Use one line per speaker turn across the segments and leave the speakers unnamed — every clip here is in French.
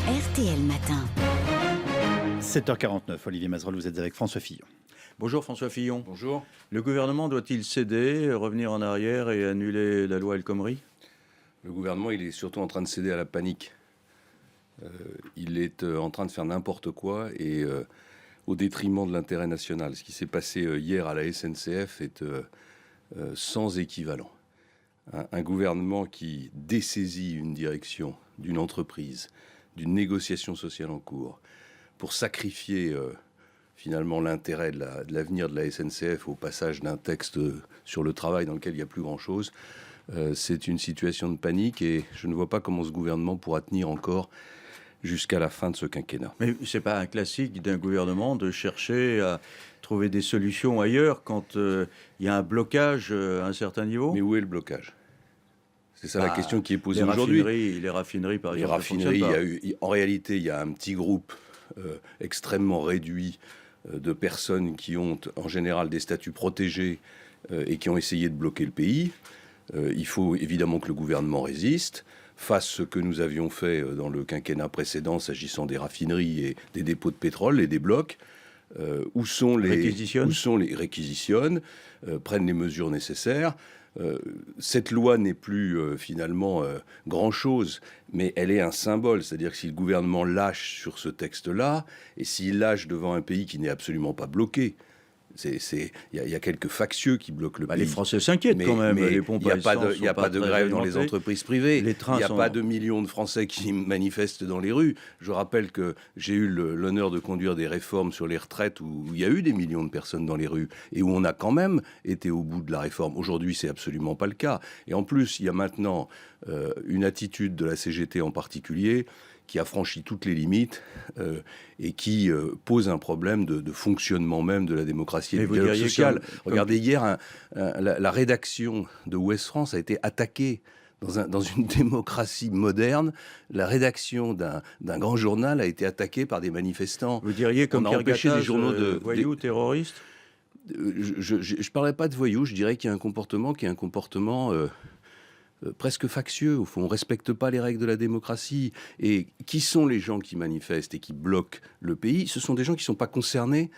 RTL Matin.
7h49, Olivier Mazerolle, vous êtes avec François Fillon.
Bonjour François Fillon.
Bonjour.
Le gouvernement doit-il céder, revenir en arrière et annuler la loi El Khomri ?
Le gouvernement, il est surtout en train de céder à la panique. Il est en train de faire n'importe quoi et au détriment de l'intérêt national. Ce qui s'est passé hier à la SNCF est sans équivalent. Un gouvernement qui dessaisit une direction d'une entreprise, d'une négociation sociale en cours, pour sacrifier finalement l'intérêt de l'avenir de la SNCF au passage d'un texte sur le travail dans lequel il n'y a plus grand-chose, c'est une situation de panique et je ne vois pas comment ce gouvernement pourra tenir encore jusqu'à la fin de ce quinquennat.
Mais c'est pas un classique d'un gouvernement de chercher à trouver des solutions ailleurs quand il y a un blocage à un certain niveau ?
Mais où est le blocage ? C'est ça la question qui est posée aujourd'hui.
Les raffineries, par exemple.
Les raffineries, en réalité, il y a un petit groupe extrêmement réduit de personnes qui ont en général des statuts protégés et qui ont essayé de bloquer le pays. Il faut évidemment que le gouvernement résiste, fasse ce que nous avions fait dans le quinquennat précédent s'agissant des raffineries et des dépôts de pétrole et des blocs. Où sont les réquisitionne, prennent les mesures nécessaires. Cette loi n'est plus finalement grand-chose, mais elle est un symbole. C'est-à-dire que si le gouvernement lâche sur ce texte-là, et s'il lâche devant un pays qui n'est absolument pas bloqué, il y a quelques factieux qui bloquent le pays.
Les Français s'inquiètent quand même.
Mais il n'y a pas de grève dans les entreprises privées. Il n'y a pas de millions de Français qui manifestent dans les rues. Je rappelle que j'ai eu l'honneur de conduire des réformes sur les retraites où il y a eu des millions de personnes dans les rues et où on a quand même été au bout de la réforme. Aujourd'hui, c'est absolument pas le cas. Et en plus, il y a maintenant une attitude de la CGT en particulier qui a franchi toutes les limites et qui pose un problème de fonctionnement même de la démocratie et du dialogue social. Regardez, hier, la rédaction de Ouest France a été attaquée. Dans une démocratie moderne, la rédaction d'un grand journal a été attaquée par des manifestants.
Vous diriez comme
on a empêché des journaux de
voyous, terroristes ?
Je ne parlerai pas de voyous, je dirais qu'il y a un comportement presque factieux, au fond. On ne respecte pas les règles de la démocratie. Et qui sont les gens qui manifestent et qui bloquent le pays ? Ce sont des gens qui ne sont pas concernés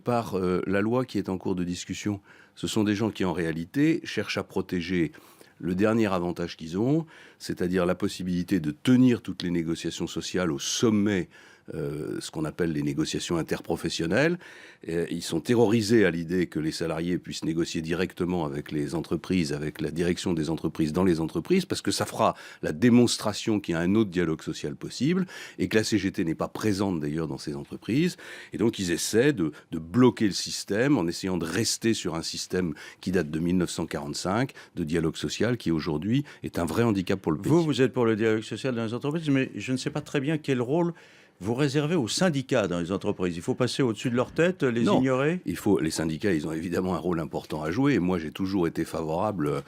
par la loi qui est en cours de discussion. Ce sont des gens qui, en réalité, cherchent à protéger le dernier avantage qu'ils ont, c'est-à-dire la possibilité de tenir toutes les négociations sociales au sommet, ce qu'on appelle les négociations interprofessionnelles. Ils sont terrorisés à l'idée que les salariés puissent négocier directement avec les entreprises, avec la direction des entreprises dans les entreprises, parce que ça fera la démonstration qu'il y a un autre dialogue social possible et que la CGT n'est pas présente d'ailleurs dans ces entreprises. Et donc ils essaient de bloquer le système en essayant de rester sur un système qui date de 1945, de dialogue social, qui aujourd'hui est un vrai handicap pour le pays.
Vous êtes pour le dialogue social dans les entreprises, mais je ne sais pas très bien quel rôle vous réservez aux syndicats dans les entreprises. Il faut passer au-dessus de leur tête, ignorer ?
Les syndicats, ils ont évidemment un rôle important à jouer. Et moi, j'ai toujours été favorable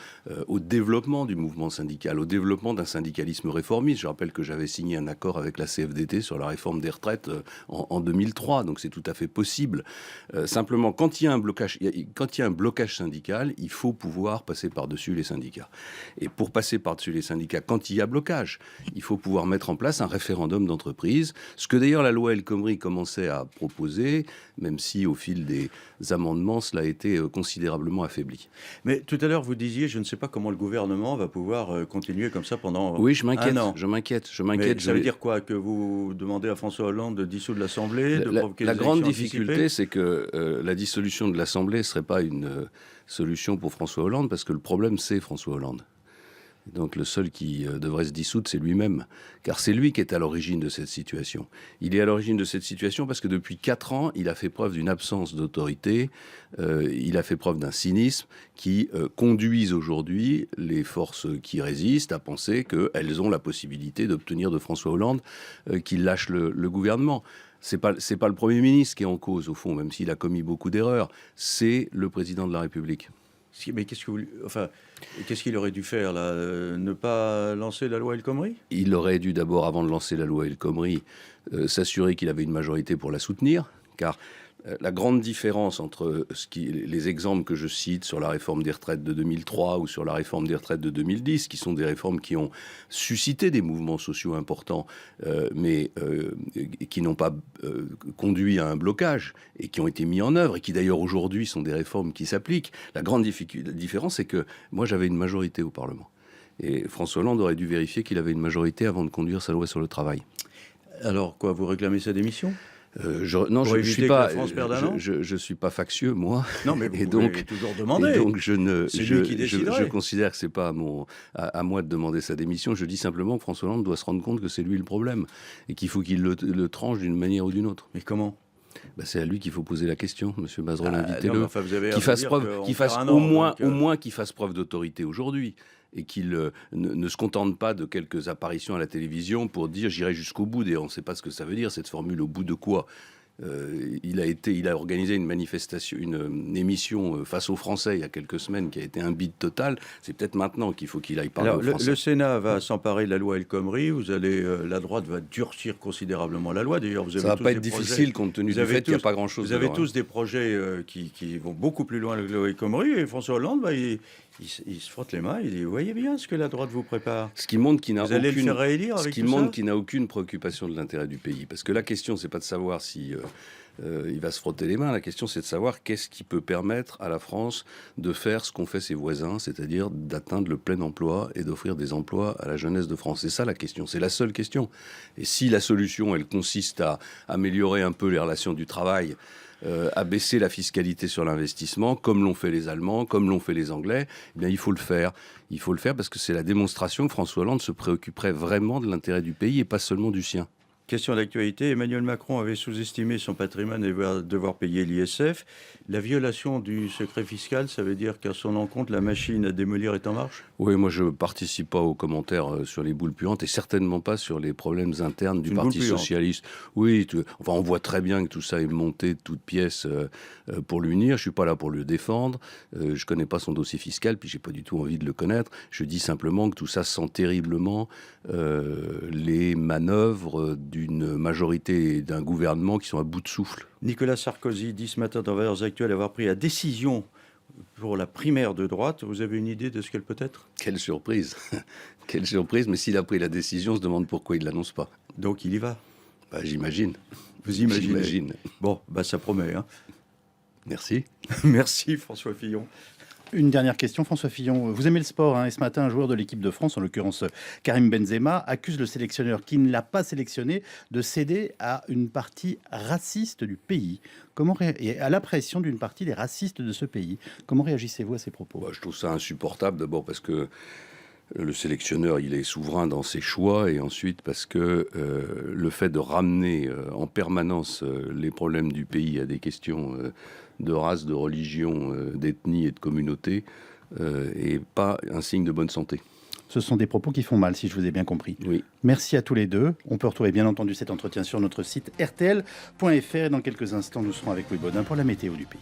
au développement du mouvement syndical, au développement d'un syndicalisme réformiste. Je rappelle que j'avais signé un accord avec la CFDT sur la réforme des retraites en 2003. Donc c'est tout à fait possible. Simplement, quand il y a un blocage syndical, il faut pouvoir passer par-dessus les syndicats. Et pour passer par-dessus les syndicats, quand il y a blocage, il faut pouvoir mettre en place un référendum d'entreprise. Ce que d'ailleurs la loi El Khomri commençait à proposer, même si au fil des amendements, cela a été considérablement affaibli.
Mais tout à l'heure, vous disiez, je ne sais pas comment le gouvernement va pouvoir continuer comme ça pendant
Oui, je m'inquiète.
un an.
Je m'inquiète.
Mais ça veut dire quoi ? Que vous demandez à François Hollande de dissoudre l'Assemblée, de provoquer des
La grande
élections
difficulté,
anticipées ?
c'est que la dissolution de l'Assemblée ne serait pas une solution pour François Hollande, parce que le problème, c'est François Hollande. Donc le seul qui devrait se dissoudre, c'est lui-même, car c'est lui qui est à l'origine de cette situation. Il est à l'origine de cette situation parce que depuis 4 ans, il a fait preuve d'une absence d'autorité, il a fait preuve d'un cynisme qui conduisent aujourd'hui les forces qui résistent à penser qu'elles ont la possibilité d'obtenir de François Hollande qu'il lâche le gouvernement. C'est pas le Premier ministre qui est en cause, au fond, même s'il a commis beaucoup d'erreurs, c'est le président de la République.
Mais qu'est-ce qu'il aurait dû faire là ? Ne pas lancer la loi El Khomri ?
Il aurait dû d'abord, avant de lancer la loi El Khomri, s'assurer qu'il avait une majorité pour la soutenir, car La grande différence entre les exemples que je cite sur la réforme des retraites de 2003 ou sur la réforme des retraites de 2010, qui sont des réformes qui ont suscité des mouvements sociaux importants, mais qui n'ont pas conduit à un blocage et qui ont été mis en œuvre et qui d'ailleurs aujourd'hui sont des réformes qui s'appliquent. La grande différence, c'est que moi j'avais une majorité au Parlement. Et François Hollande aurait dû vérifier qu'il avait une majorité avant de conduire sa loi sur le travail.
Alors quoi, vous réclamez sa démission ?
Non,
pour
je suis pas. Je suis pas factieux, moi.
Non, mais vous
et
pouvez
donc,
toujours demander.
Et donc c'est
lui qui déciderait.
Je considère que c'est pas à moi de demander sa démission. Je dis simplement que François Hollande doit se rendre compte que c'est lui le problème et qu'il faut qu'il le tranche d'une manière ou d'une autre.
Mais comment ?
C'est à lui qu'il faut poser la question, Monsieur Mazerolle, invitez-le.
Enfin,
qu'il fasse au moins qu'il fasse preuve d'autorité aujourd'hui. Et qu'il ne se contente pas de quelques apparitions à la télévision pour dire j'irai jusqu'au bout. D'ailleurs, on ne sait pas ce que ça veut dire, cette formule, au bout de quoi. Il a organisé une manifestation, une émission face aux Français il y a quelques semaines qui a été un bide total. C'est peut-être maintenant qu'il faut qu'il aille parler aux Français.
Le Sénat va s'emparer de la loi El Khomri. La droite va durcir considérabablement la loi. D'ailleurs,
ça ne va pas être difficile compte tenu du fait qu'il n'y a pas grand-chose.
Vous avez tous des projets qui vont beaucoup plus loin que la loi El Khomri. Et François Hollande, il se frotte les mains. Il dit, vous voyez bien ce que la droite vous prépare.
Ce qui montre qu'il n'a
allez le faire réélire avec tout ça ?
Qu'il n'a aucune préoccupation de l'intérêt du pays. Parce que la question, c'est pas de savoir si il va se frotter les mains. La question, c'est de savoir qu'est-ce qui peut permettre à la France de faire ce qu'ont fait ses voisins, c'est-à-dire d'atteindre le plein emploi et d'offrir des emplois à la jeunesse de France. C'est ça la question. C'est la seule question. Et si la solution, elle consiste à améliorer un peu les relations du travail, à baisser la fiscalité sur l'investissement, comme l'ont fait les Allemands, comme l'ont fait les Anglais, eh bien, il faut le faire. Il faut le faire parce que c'est la démonstration que François Hollande se préoccuperait vraiment de l'intérêt du pays et pas seulement du sien.
Question d'actualité, Emmanuel Macron avait sous-estimé son patrimoine et va devoir payer l'ISF. La violation du secret fiscal, ça veut dire qu'à son encontre, la machine à démolir est en marche ?
Oui, moi je ne participe pas aux commentaires sur les boules puantes et certainement pas sur les problèmes internes du Parti socialiste. Oui, on voit très bien que tout ça est monté de toutes pièces pour l'unir. Je ne suis pas là pour le défendre. Je ne connais pas son dossier fiscal, puis je n'ai pas du tout envie de le connaître. Je dis simplement que tout ça sent terriblement les manœuvres d'une majorité et d'un gouvernement qui sont à bout de souffle.
Nicolas Sarkozy dit ce matin dans Valeurs Actuelles avoir pris la décision pour la primaire de droite. Vous avez une idée de ce qu'elle peut être ?
Quelle surprise. Quelle surprise, mais s'il a pris la décision, on se demande pourquoi il ne l'annonce pas.
Donc il y va ?
J'imagine.
Vous imaginez ?
J'imagine.
Bon, ça promet. Hein.
Merci.
Merci François Fillon.
Une dernière question, François Fillon. Vous aimez le sport, et ce matin, un joueur de l'équipe de France, en l'occurrence Karim Benzema, accuse le sélectionneur qui ne l'a pas sélectionné de céder à une partie raciste du pays. Et à la pression d'une partie des racistes de ce pays. Comment réagissez-vous à ces propos ?
Je trouve ça insupportable, d'abord parce que le sélectionneur, il est souverain dans ses choix, et ensuite parce que le fait de ramener en permanence les problèmes du pays à des questions de race, de religion, d'ethnie et de communauté est pas un signe de bonne santé.
Ce sont des propos qui font mal, si je vous ai bien compris.
Oui.
Merci à tous les deux. On peut retrouver bien entendu cet entretien sur notre site rtl.fr. Et dans quelques instants, nous serons avec Louis Baudin pour la météo du pays.